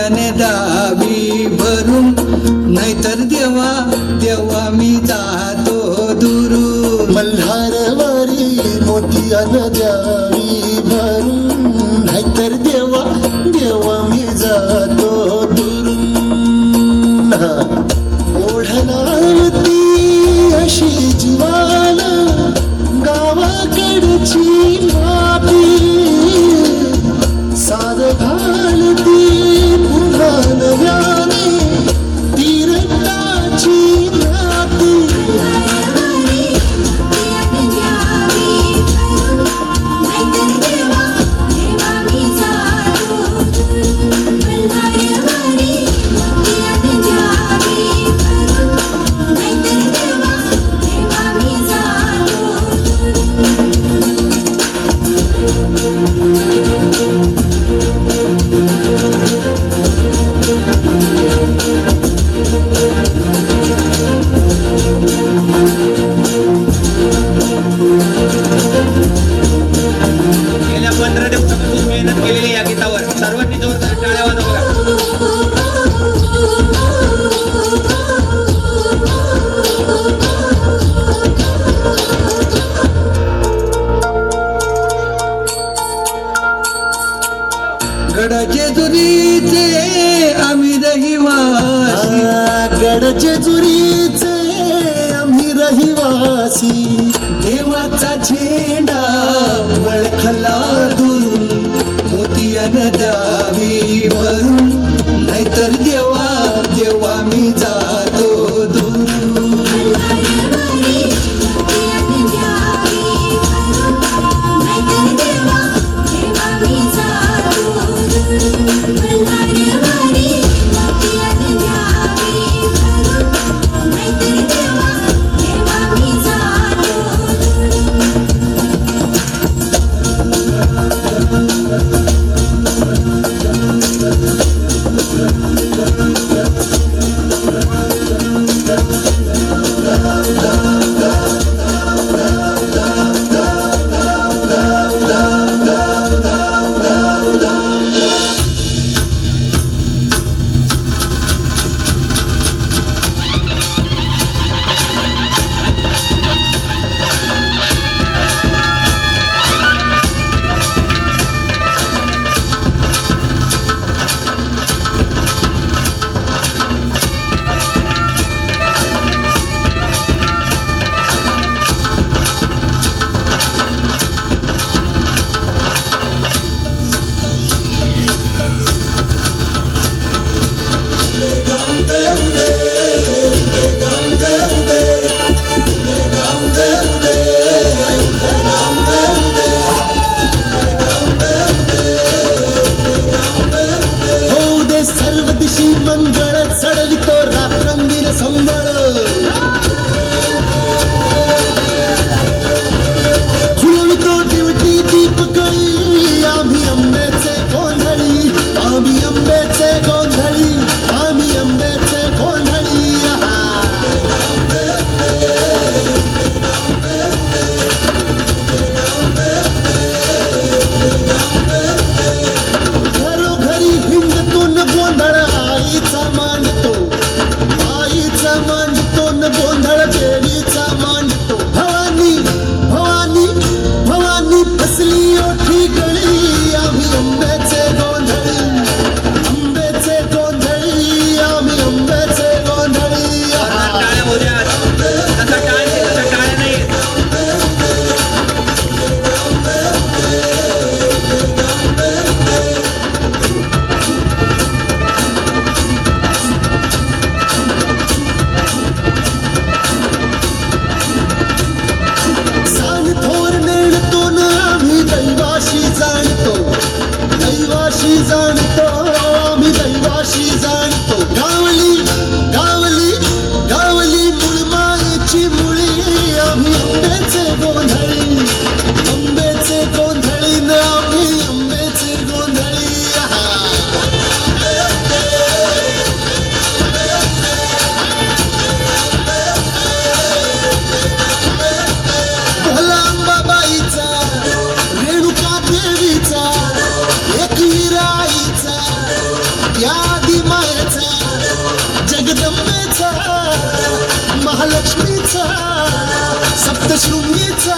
मोतियाने दावी भरून, नाहीतर देवा देवा मी जातो दुरून. मल्हारवारी मोतियाने द्यावी भरून, नाहीतर देवा देवा मी जातो दुरून. ओढणावती अशी जीवान गावाकडची माती, साध घालती पुन्हा नव्याने तीरटाची नाती. गेल्या 15 दिवसापासून मेहनत केलेली या गीतावर सर्वांनी जोरदार टाळ्या वाजवा. गडजेजुरीचे आम्ही रहिवासी, गडजेजुरीचे आम्ही रहिवासी. देवाचा झेंडा वळखला दुरून, मोतियाने दावी भरून, नाहीतर देवा देवा मी जातो दुरून. या महालक्ष्मीचा सप्तशृंगीचा